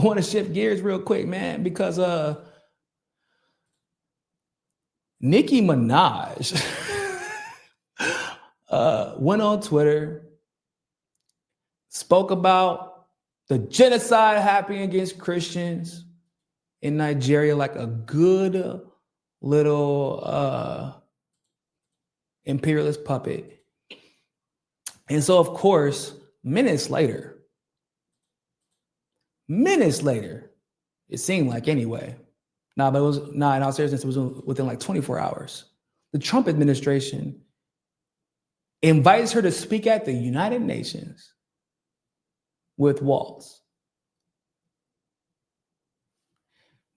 want to shift gears real quick, man, because Nicki Minaj went on Twitter, spoke about the genocide happening against Christians in Nigeria like a good little imperialist puppet. And so, of course, minutes later, it seemed like anyway. But it was not, in all seriousness, it was within like 24 hours. The Trump administration invites her to speak at the United Nations with Waltz.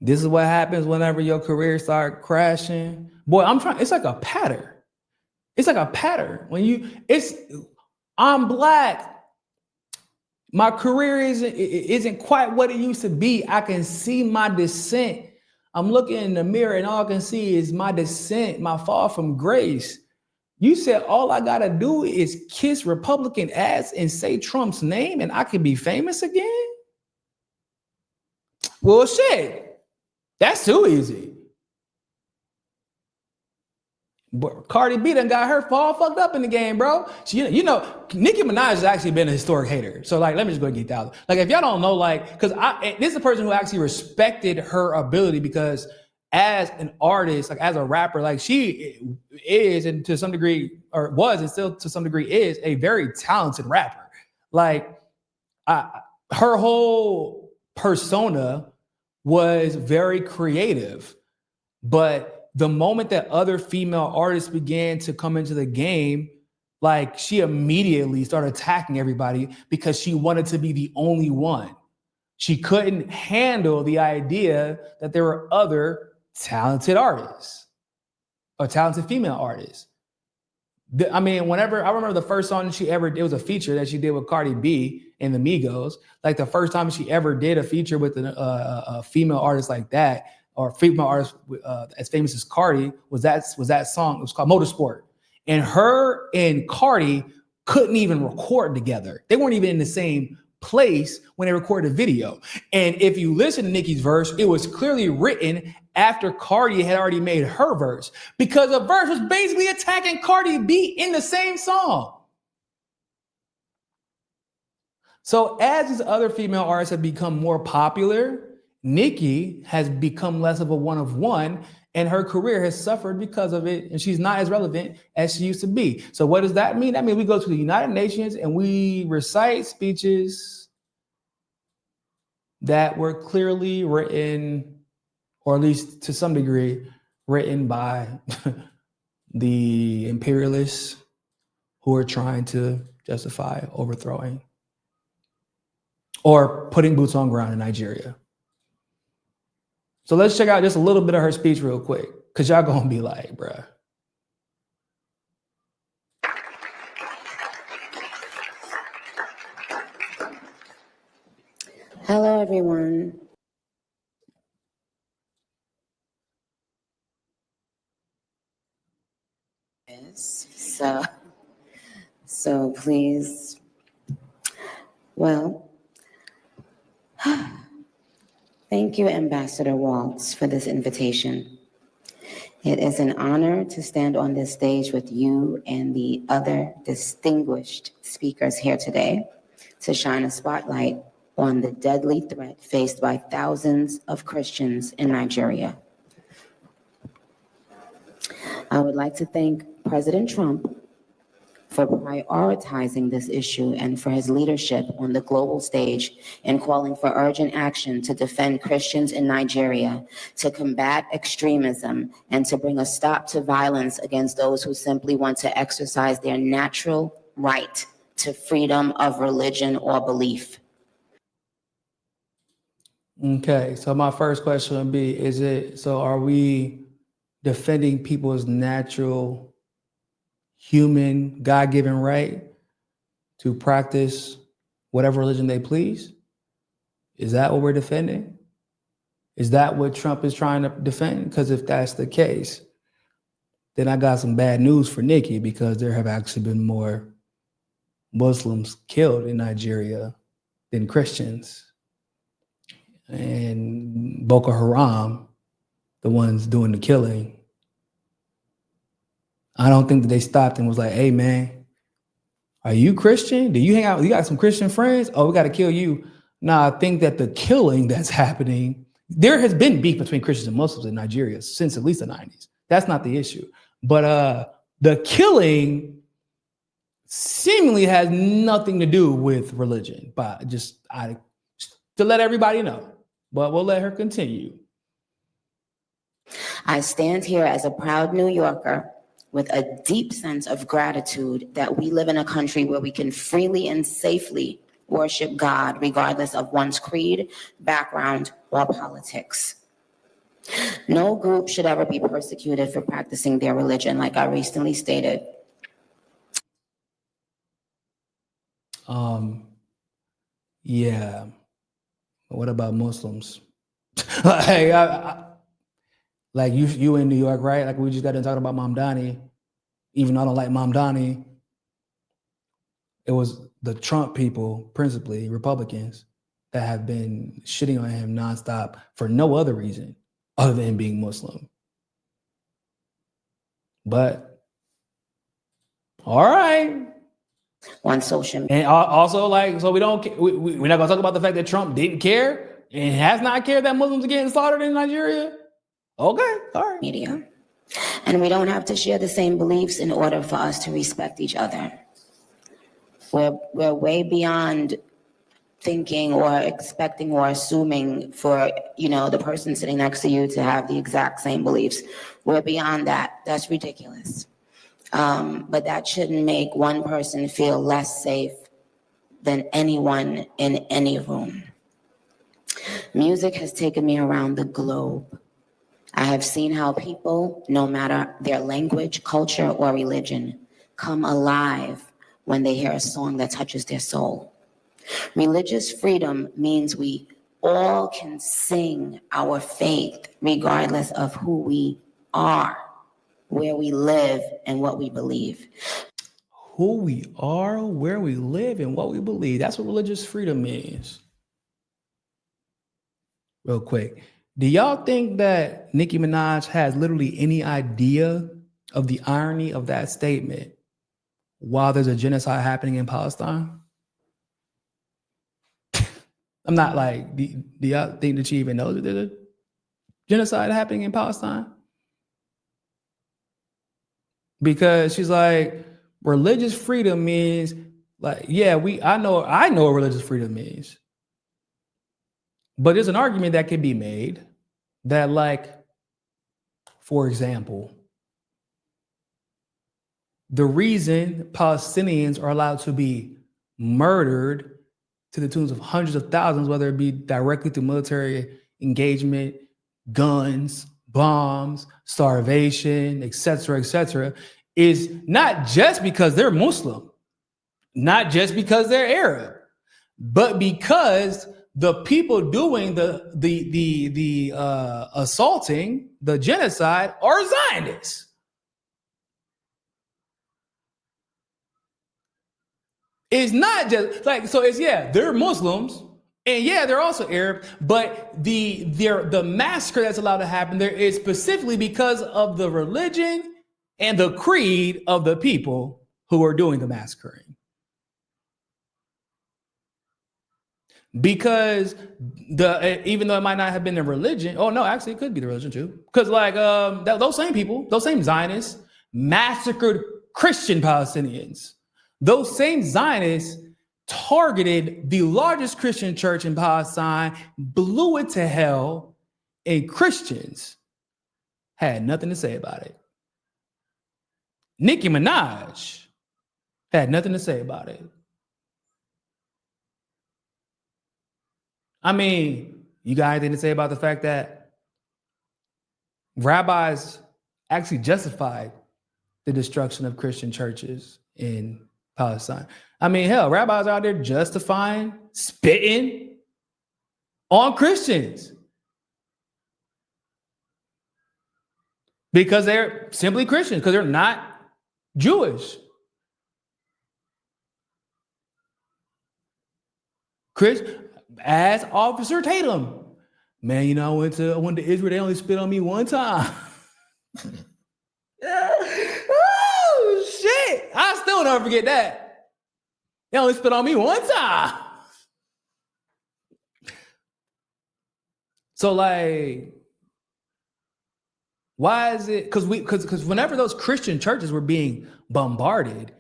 This is what happens whenever your career starts crashing. Boy, it's like a pattern. It's like a pattern. I'm Black. My career isn't quite what it used to be. I can see my descent. I'm looking in the mirror and all I can see is my descent, my fall from grace. You said all I gotta do is kiss Republican ass and say Trump's name and I can be famous again? Well, shit, that's too easy. But Cardi B done got her all fucked up in the game, bro. Nicki Minaj has actually been a historic hater. So, let me just go get that. If y'all don't know, because this is a person who actually respected her ability because as an artist, as a rapper, she is, and to some degree, or was, and still to some degree is, a very talented rapper. Her whole persona was very creative, but the moment that other female artists began to come into the game, she immediately started attacking everybody because she wanted to be the only one. She couldn't handle the idea that there were other talented artists or talented female artists. I remember the first song she ever did was a feature that she did with Cardi B and the Migos. The first time she ever did a feature with a female artist like that, or female artist as famous as Cardi, was that song. It was called Motorsport. And her and Cardi couldn't even record together. They weren't even in the same place when they recorded a video. And if you listen to Nicki's verse, it was clearly written after Cardi had already made her verse, because the verse was basically attacking Cardi B in the same song. So as these other female artists have become more popular, Nicki has become less of a one of one, and her career has suffered because of it, and she's not as relevant as she used to be. So what does that mean? That means we go to the United Nations and we recite speeches that were clearly written, or at least to some degree, written by the imperialists who are trying to justify overthrowing or putting boots on ground in Nigeria. So let's check out just a little bit of her speech real quick, because y'all gonna be like, bruh. Hello, everyone. So please, thank you, Ambassador Waltz, for this invitation. It is an honor to stand on this stage with you and the other distinguished speakers here today to shine a spotlight on the deadly threat faced by thousands of Christians in Nigeria. I would like to thank President Trump for prioritizing this issue and for his leadership on the global stage in calling for urgent action to defend Christians in Nigeria, to combat extremism, and to bring a stop to violence against those who simply want to exercise their natural right to freedom of religion or belief. Okay, so my first question would be, are we defending people's natural human, God-given right to practice whatever religion they please? Is that what we're defending? Is that what Trump is trying to defend? Because if that's the case, then I got some bad news for Nicki, because there have actually been more Muslims killed in Nigeria than Christians. and Boko Haram, the ones doing the killing, I don't think that they stopped and was like, hey, man, are you Christian? Do you hang out? You got some Christian friends? Oh, we got to kill you. No, I think that the killing that's happening, there has been beef between Christians and Muslims in Nigeria since at least the 90s. That's not the issue. But the killing seemingly has nothing to do with religion, but to let everybody know. But we'll let her continue. I stand here as a proud New Yorker with a deep sense of gratitude that we live in a country where we can freely and safely worship God, regardless of one's creed, background, or politics. No group should ever be persecuted for practicing their religion, like I recently stated. Yeah. What about Muslims? Like you in New York, right? Like we just got to talk about Mamdani. Even though I don't like Mamdani, it was the Trump people, principally Republicans, that have been shitting on him nonstop for no other reason other than being Muslim. But all right. On social media. And also, like, so we're not gonna talk about the fact that Trump didn't care and has not cared that Muslims are getting slaughtered in Nigeria. Okay, all right. Media. And we don't have to share the same beliefs in order for us to respect each other. We're way beyond thinking or expecting or assuming for, the person sitting next to you to have the exact same beliefs. We're beyond that. That's ridiculous. But that shouldn't make one person feel less safe than anyone in any room. Music has taken me around the globe. I have seen how people, no matter their language, culture, or religion, come alive when they hear a song that touches their soul. Religious freedom means we all can sing our faith regardless of who we are, where we live, and what we believe. Who we are, where we live, and what we believe. That's what religious freedom means. Real quick. Do y'all think that Nicki Minaj has literally any idea of the irony of that statement while there's a genocide happening in Palestine? I'm not like, do y'all think that she even knows that there's a genocide happening in Palestine? Because she's like, religious freedom means like, yeah, I know what religious freedom means. But there's an argument that can be made that, like, for example, the reason Palestinians are allowed to be murdered to the tunes of hundreds of thousands, whether it be directly through military engagement, guns, bombs, starvation, et cetera, is not just because they're Muslim, not just because they're Arab, but because the people doing the assaulting, the genocide, are Zionists. It's not just like, so it's, yeah, they're Muslims, and yeah, they're also Arab, but the massacre that's allowed to happen there is specifically because of the religion and the creed of the people who are doing the massacring. Because even though it might not have been the religion, oh no, actually it could be the religion too. Because like those same people, those same Zionists massacred Christian Palestinians. Those same Zionists targeted the largest Christian church in Palestine, blew it to hell, and Christians had nothing to say about it. Nicki Minaj had nothing to say about it. I mean, you got anything to say about the fact that rabbis actually justified the destruction of Christian churches in Palestine? I mean, hell, rabbis are out there justifying spitting on Christians because they're simply Christians, because they're not Jewish. As Officer Tatum Man, you know, I went to Israel. They only spit on me one time. Oh shit! I still never forget that. They only spit on me one time. So like, why is it? Because whenever those Christian churches were being bombarded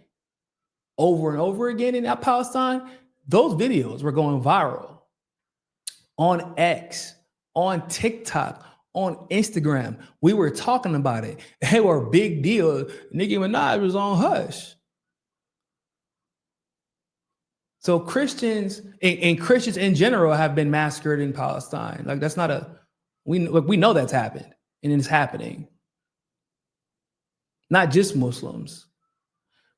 over and over again in Palestine, those videos were going viral on X, on TikTok, on Instagram. We were talking about it. They were a big deal. Nicki Minaj was on hush. So Christians and Christians in general have been massacred in Palestine. Like that's not we know that's happened and it's happening. Not just Muslims,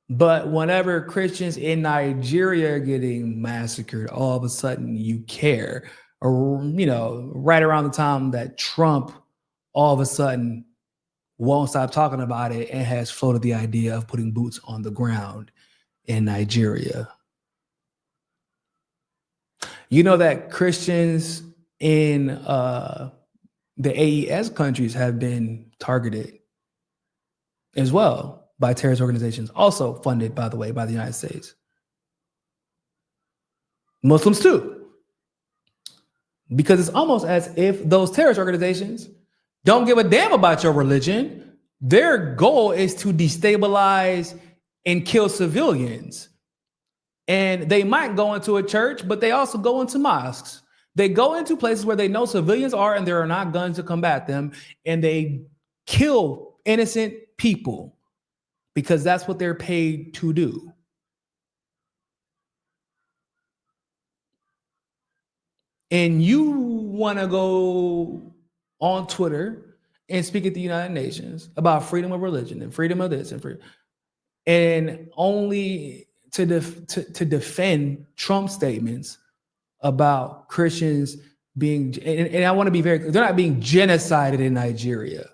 but whenever Christians in Nigeria are getting massacred, all of a sudden you care. Or, you know, right around the time that Trump all of a sudden won't stop talking about it and has floated the idea of putting boots on the ground in Nigeria. You know that Christians in the AES countries have been targeted as well by terrorist organizations, also funded, by the way, by the United States. Muslims too. Because it's almost as if those terrorist organizations don't give a damn about your religion. Their goal is to destabilize and kill civilians. And they might go into a church, but they also go into mosques. They go into places where they know civilians are and there are not guns to combat them. And they kill innocent people because that's what they're paid to do. And you want to go on Twitter and speak at the United Nations about freedom of religion and freedom of this and freedom, and only to defend Trump statements about Christians being, and I want to be very clear, they're not being genocided in Nigeria.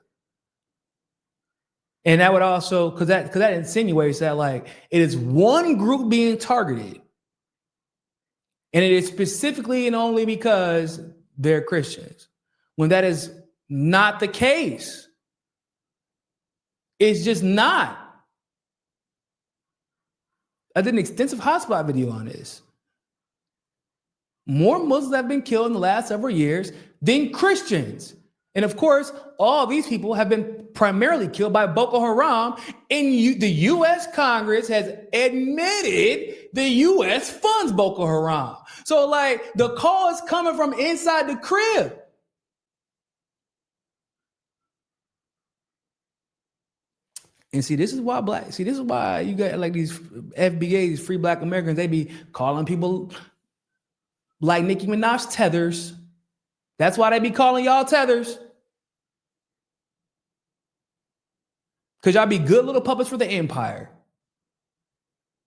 And that would also, because that insinuates that like it is one group being targeted. And it is specifically and only because they're Christians, when that is not the case. It's just not. I did an extensive hotspot video on this. More Muslims have been killed in the last several years than Christians. And of course, all these people have been primarily killed by Boko Haram. And the U.S. Congress has admitted the U.S. funds Boko Haram. So like the call is coming from inside the crib. And see, this is why you got like these FBAs, these free Black Americans, they be calling people like Nicki Minaj tethers. That's why they be calling y'all tethers. Because y'all be good little puppets for the empire.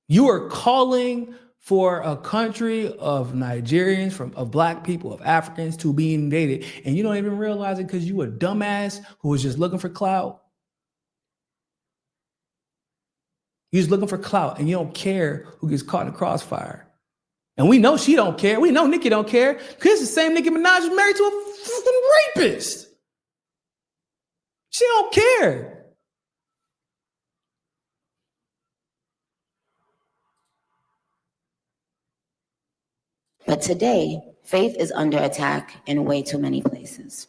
You are calling for a country of Nigerians, of Black people, of Africans to be invaded. And you don't even realize it because you a dumbass who was just looking for clout. You're just looking for clout and you don't care who gets caught in the crossfire. And we know she don't care. We know Nicki don't care because it's the same Nicki Minaj is married to a fucking rapist. She don't care. But today, faith is under attack in way too many places.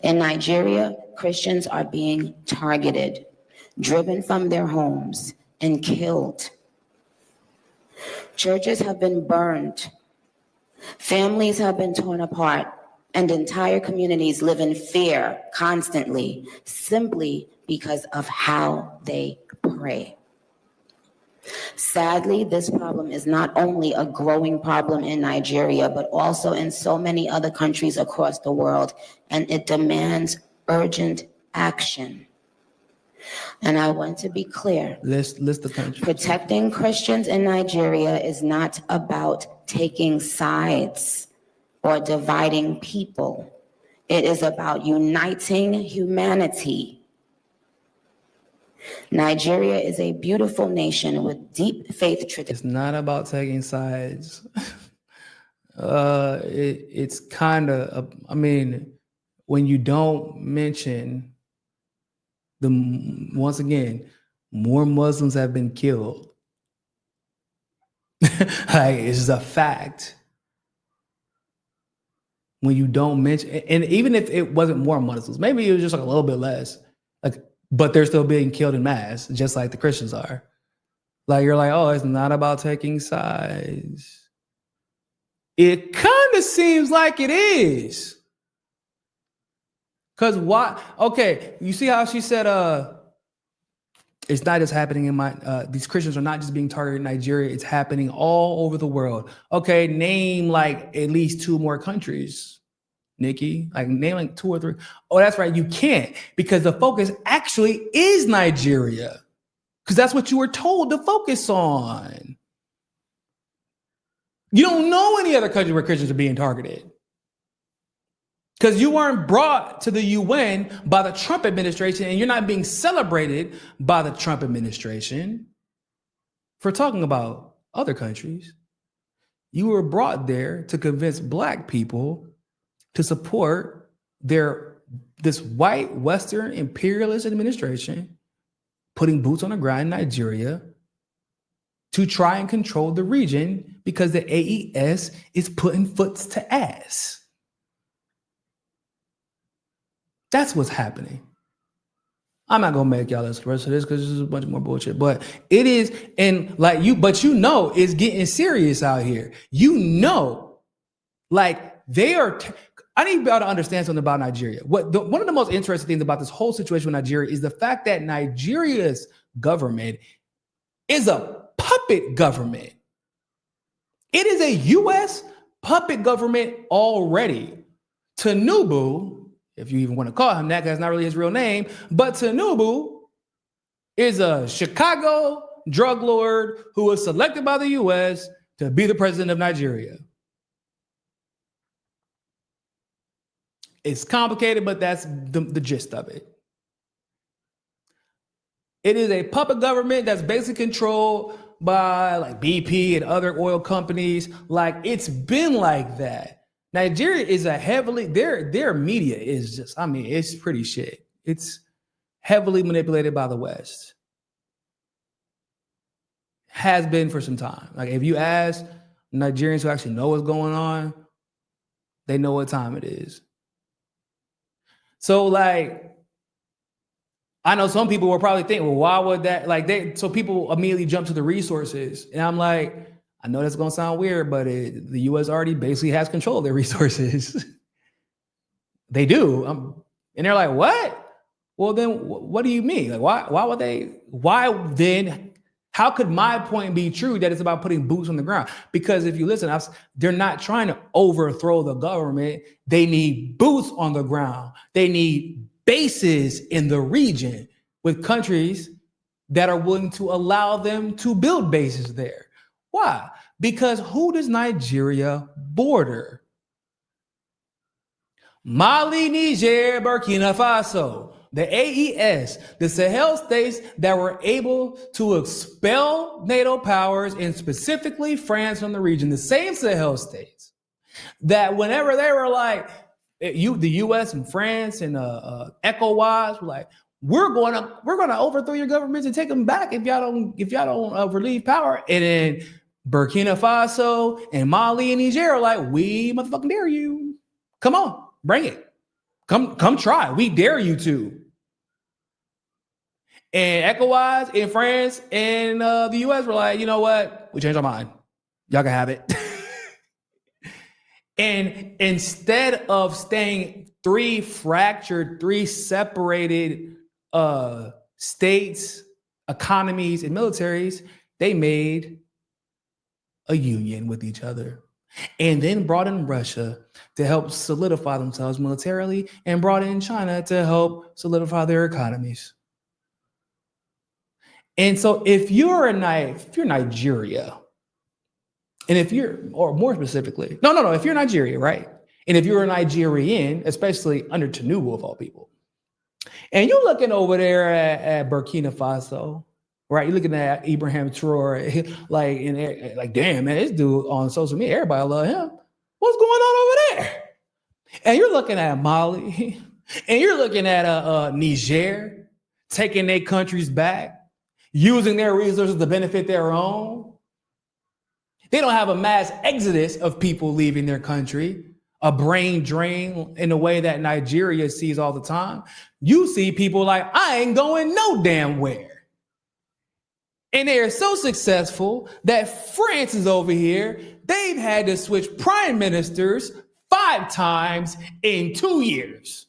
In Nigeria, Christians are being targeted, driven from their homes, and killed. Churches have been burned. Families have been torn apart, and entire communities live in fear constantly, simply because of how they pray. Sadly, this problem is not only a growing problem in Nigeria, but also in so many other countries across the world, and it demands urgent action. And I want to be clear. List the country. Protecting Christians in Nigeria is not about taking sides or dividing people. It is about uniting humanity. Nigeria is a beautiful nation with deep faith traditions. It's not about taking sides. It's kind of, I mean, when you don't mention once again, more Muslims have been killed. Like, it's just a fact. When you don't mention, and even if it wasn't more Muslims, maybe it was just like a little bit less, like, but they're still being killed in mass, just like the Christians are. Like, you're like, oh, it's not about taking sides. It kind of seems like it is. Because why? Okay, you see how she said, it's not just happening in these Christians are not just being targeted in Nigeria, it's happening all over the world. Okay, name like at least 2 more countries, Nikki. Like, name like 2 or 3. Oh, that's right, you can't, because the focus actually is Nigeria. Because that's what you were told to focus on. You don't know any other country where Christians are being targeted. Because you weren't brought to the UN by the Trump administration, and you're not being celebrated by the Trump administration for talking about other countries. You were brought there to convince Black people to support this white Western imperialist administration putting boots on the ground in Nigeria to try and control the region, because the AES is putting foots to ass. That's what's happening. I'm not gonna make y'all listen to the rest of this because this is a bunch more bullshit. But it is, and like but you know, it's getting serious out here. You know, like they are. I need to be able to understand something about Nigeria. One of the most interesting things about this whole situation with Nigeria is the fact that Nigeria's government is a puppet government. It is a U.S. puppet government already. Tinubu, if you even want to call him that, because that's not really his real name, but Tinubu is a Chicago drug lord who was selected by the U.S. to be the president of Nigeria. It's complicated, but that's the gist of it. It is a puppet government that's basically controlled by like BP and other oil companies. Like, it's been like that. Nigeria is a heavily, their media is just, I mean, it's pretty shit. It's heavily manipulated by the West. Has been for some time. Like, if you ask Nigerians who actually know what's going on, they know what time it is. So, like, I know some people will probably think, well, why would that, like, so people immediately jump to the resources. And I'm like, I know that's going to sound weird, but the U.S. already basically has control of their resources. They do. And they're like, what? Well, then what do you mean? Like, why then, how could my point be true that it's about putting boots on the ground? Because if you listen, they're not trying to overthrow the government. They need boots on the ground. They need bases in the region with countries that are willing to allow them to build bases there. Why? Because who does Nigeria border? Mali, Niger, Burkina Faso, the AES, the Sahel states that were able to expel NATO powers, and specifically France from the region, the same Sahel states that whenever they were like, the US and France and ECOWAS were like, we're gonna overthrow your governments and take them back if y'all don't relieve power. And then Burkina Faso and Mali and Niger are like, we motherfucking dare you. Come on, bring it. Come try. We dare you to. And ECOWAS and France and the US were like, you know what? We changed our mind. Y'all can have it. And instead of staying 3 separated states, economies, and militaries, they made a union with each other, and then brought in Russia to help solidify themselves militarily, and brought in China to help solidify their economies. And so if you're Nigeria, and if you're, or more specifically, if you're Nigeria, right? And if you're a Nigerian, especially under Tinubu of all people, and you're looking over there at Burkina Faso, right? You're looking at Ibrahim Traore, like damn, man, this dude on social media, everybody love him. What's going on over there? And you're looking at Mali, and you're looking at Niger, taking their countries back, using their resources to benefit their own. They don't have a mass exodus of people leaving their country, a brain drain in the way that Nigeria sees all the time. You see people like, I ain't going no damn where. And they are so successful that France is over here. They've had to switch prime ministers 5 times in 2 years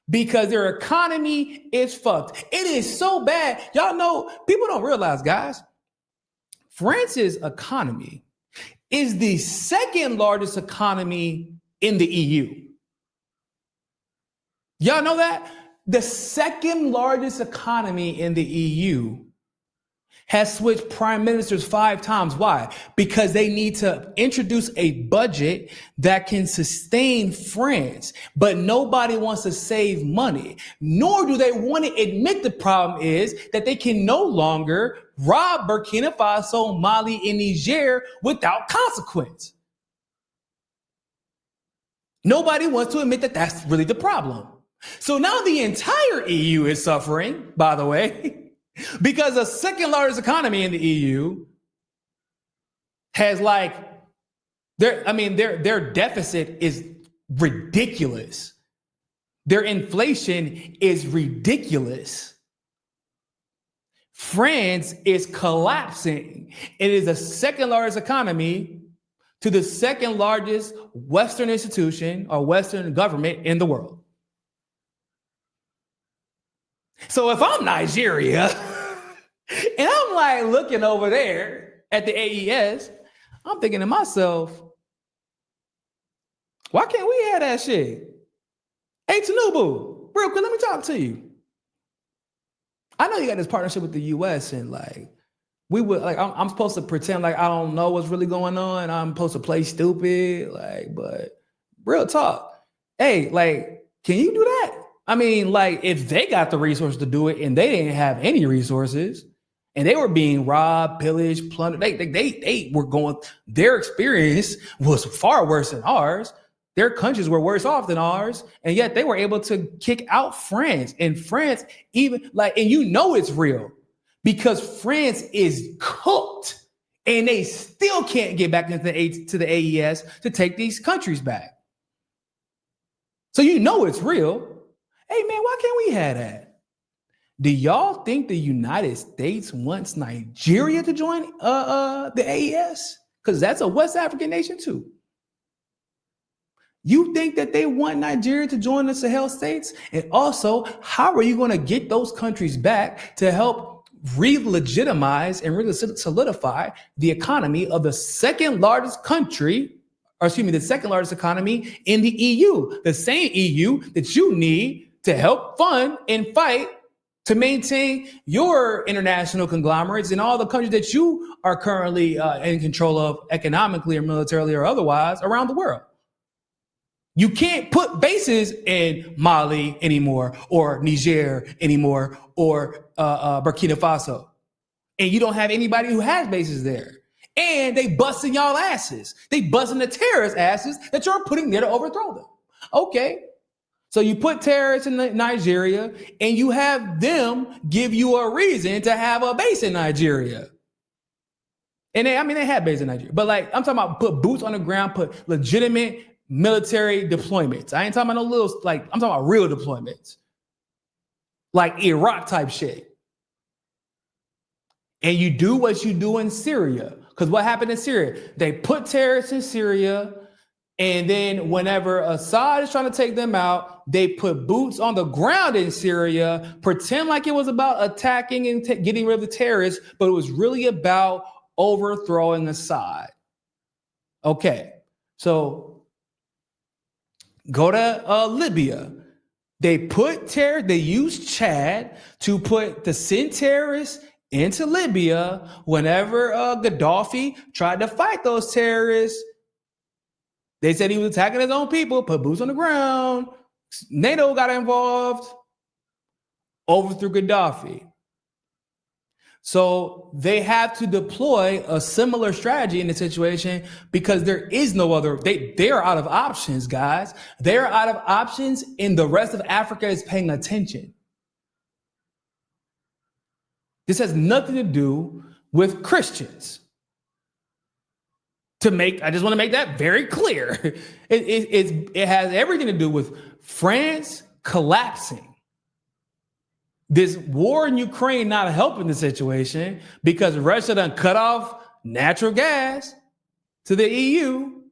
because their economy is fucked. It is so bad. Y'all know, people don't realize, guys, France's economy is the second largest economy in the EU. Y'all know that? The second largest economy in the EU has switched prime ministers 5 times. Why? Because they need to introduce a budget that can sustain France, but nobody wants to save money, nor do they want to admit the problem is that they can no longer rob Burkina Faso, Mali, and Niger without consequence. Nobody wants to admit that that's really the problem. So now the entire EU is suffering, by the way, because the second largest economy in the EU has their deficit is ridiculous. Their inflation is ridiculous. France is collapsing. It is the second largest economy to the second largest Western institution or Western government in the world. So if I'm Nigeria and I'm like looking over there at the AES, I'm thinking to myself, why can't we have that shit? Hey, Tinubu, real quick, let me talk to you. I know you got this partnership with the US and I'm supposed to pretend like I don't know what's really going on. I'm supposed to play stupid, but real talk. Hey, can you do that? I mean, if they got the resources to do it and they didn't have any resources and they were being robbed, pillaged, plundered, they were going, their experience was far worse than ours. Their countries were worse off than ours. And yet they were able to kick out France. And France even and you know it's real because France is cooked and they still can't get back into the AES to take these countries back. So you know it's real. Hey, man, why can't we have that? Do y'all think the United States wants Nigeria to join the AES? Because that's a West African nation, too. You think that they want Nigeria to join the Sahel states? And also, how are you going to get those countries back to help re-legitimize and really solidify the economy of the second largest country, the second largest economy in the EU, the same EU that you need to help fund and fight to maintain your international conglomerates and all the countries that you are currently in control of economically or militarily or otherwise around the world. You can't put bases in Mali anymore or Niger anymore or Burkina Faso. And you don't have anybody who has bases there. And they busting y'all asses. They busting the terrorist asses that you're putting there to overthrow them. Okay. So you put terrorists in Nigeria and you have them give you a reason to have a base in Nigeria. And they have bases in Nigeria. But I'm talking about put boots on the ground, put legitimate military deployments. I ain't talking about no little, I'm talking about real deployments. Like Iraq type shit. And you do what you do in Syria. Because what happened in Syria? They put terrorists in Syria. And then whenever Assad is trying to take them out, they put boots on the ground in Syria, pretend like it was about attacking and getting rid of the terrorists, but it was really about overthrowing Assad. Okay, so go to Libya. They used Chad to send terrorists into Libya whenever Gaddafi tried to fight those terrorists. They said he was attacking his own people, put boots on the ground. NATO got involved, overthrew Gaddafi. So they have to deploy a similar strategy in the situation because there is no other. They are out of options, guys. They are out of options, and the rest of Africa is paying attention. This has nothing to do with Christians. I just want to make that very clear. It has everything to do with France collapsing. This war in Ukraine not helping the situation because Russia done cut off natural gas to the EU.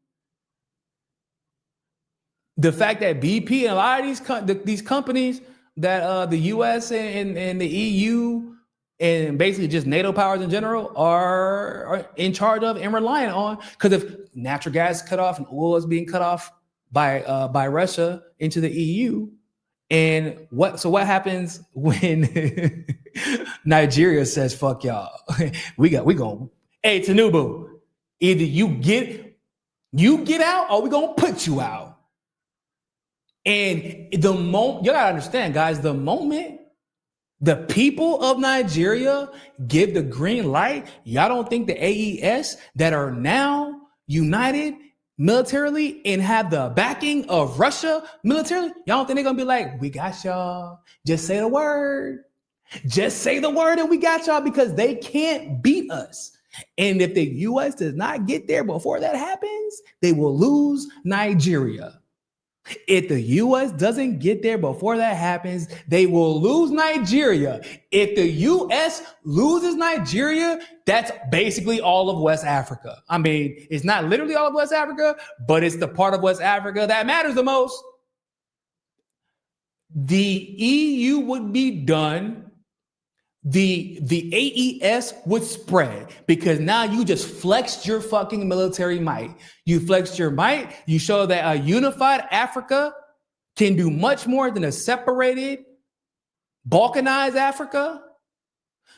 The fact that BP and a lot of these companies that the US and the EU and basically just NATO powers in general are in charge of and reliant on, because if natural gas is cut off and oil is being cut off by Russia into the EU, and what happens when Nigeria says fuck y'all? we going, hey, Tinubu, either you get out or we gonna put you out. And the moment, you gotta understand, guys, the moment the people of Nigeria give the green light, y'all don't think the AES that are now united militarily and have the backing of Russia militarily, y'all don't think they're gonna be like, we got y'all, just say the word. Just say the word and we got y'all, because they can't beat us. And if the US does not get there before that happens, they will lose Nigeria. If the US doesn't get there before that happens, they will lose Nigeria. If the US loses Nigeria, that's basically all of West Africa. I mean, it's not literally all of West Africa, but it's the part of West Africa that matters the most. The EU would be done. The AES would spread, because now you just flexed your fucking military might. You flexed your might. You show that a unified Africa can do much more than a separated, balkanized Africa.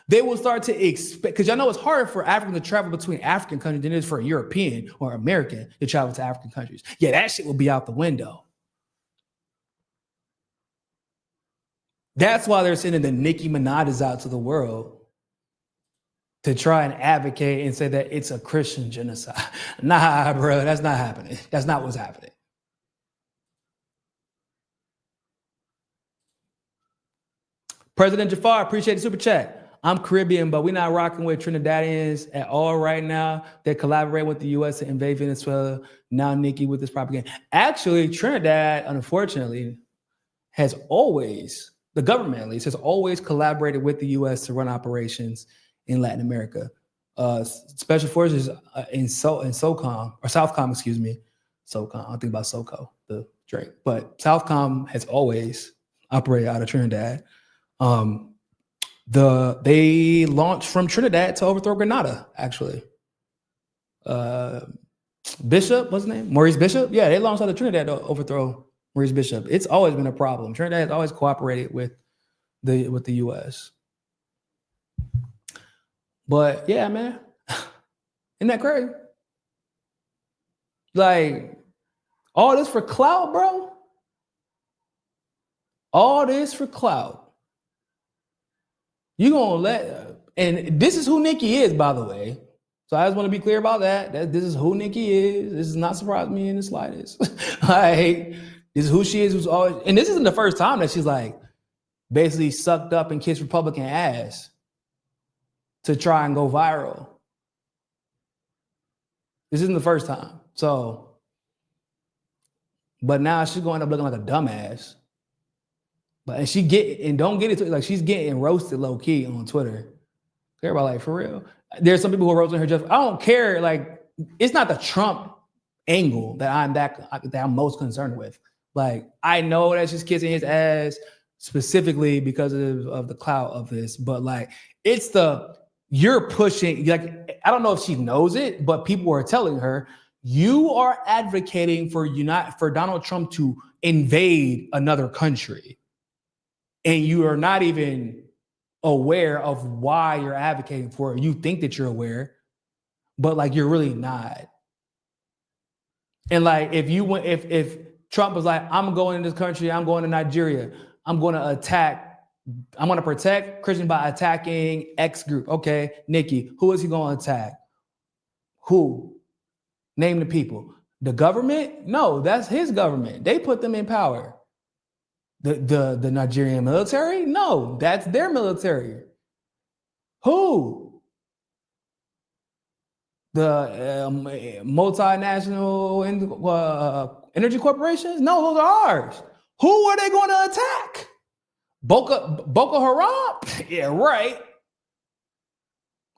They will start to expect, because y'all know it's harder for African to travel between African countries than it is for a European or American to travel to African countries. Yeah, that shit will be out the window. That's why they're sending the Nicki Minaj out to the world to try and advocate and say that it's a Christian genocide. Nah, bro, that's not happening. That's not what's happening. President Jafar, appreciate the super chat. I'm Caribbean, but we're not rocking with Trinidadians at all right now. They collaborate with the U.S. to invade Venezuela. Now Nicki with this propaganda. Actually, Trinidad, unfortunately, has always, the government at least, has always collaborated with the U.S. to run operations in Latin America. Special forces in SOCOM, or Southcom, excuse me. SOCOM, I think about SOCO, the Drake. But Southcom has always operated out of Trinidad. They launched from Trinidad to overthrow Grenada, actually. Bishop, what's his name? Maurice Bishop? Yeah, they launched out of Trinidad to overthrow Maurice Bishop. It's always been a problem. Trinidad has always cooperated with the US. But yeah, man, isn't that crazy? Like, all this for clout, bro? All this for clout. You gonna and this is who Nicki is, by the way. So I just want to be clear about that this is who Nicki is. This does not surprise me in the slightest. Like, this is who she is, who's always, and this isn't the first time that she's like basically sucked up and kissed Republican ass to try and go viral. This isn't the first time. So, but now she's going to end up looking like a dumbass. But and don't get it, like, she's getting roasted low key on Twitter. Everybody, like, for real. There's some people who are roasting her just. I don't care. Like, it's not the Trump angle that I'm most concerned with. Like, I know that she's kissing his ass specifically because of the clout of this, but like, it's you're pushing. Like, I don't know if she knows it, but people are telling her you are advocating for Donald Trump to invade another country. And you are not even aware of why you're advocating for it. You think that you're aware, but like, you're really not. And like, if Trump was like, I'm going to this country, I'm going to Nigeria, I'm going to attack I'm going to protect Christians by attacking X group. Okay, Nicki, who is he going to attack? Who? Name the people. The government? No, that's his government. They put them in power. The Nigerian military? No, that's their military. Who? The multinational energy corporations? No, those are ours. Who are they going to attack? Boko Haram? Yeah, right.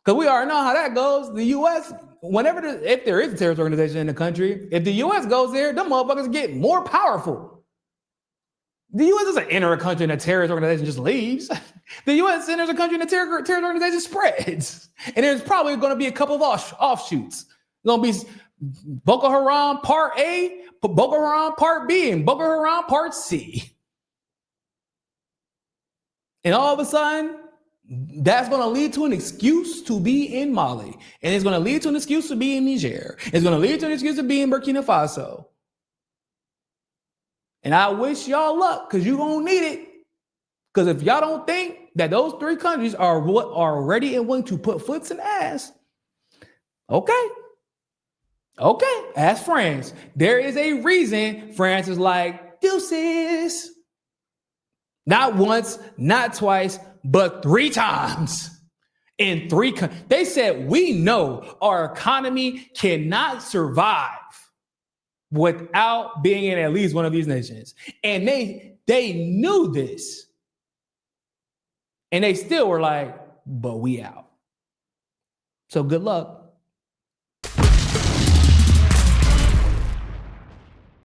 Because we already know how that goes. The U.S., if there is a terrorist organization in the country, if the U.S. goes there, them motherfuckers get more powerful. The U.S. doesn't enter a country and a terrorist organization just leaves. The U.S. enters a country and a terrorist organization spreads. And there's probably going to be a couple of offshoots. There's going to be Boko Haram Part A, Boko Haram Part B, and Boko Haram Part C. And all of a sudden, that's going to lead to an excuse to be in Mali. And it's going to lead to an excuse to be in Niger. It's going to lead to an excuse to be in Burkina Faso. And I wish y'all luck, because you're going to need it. Because if y'all don't think that those three countries are ready and willing to put foots in ass, okay, ask France. There is a reason France is like, deuces. Not once, not twice, but 3 times. In 3 countries. They said, we know our economy cannot survive without being in at least one of these nations. And they knew this. And they still were like, but we out. So good luck.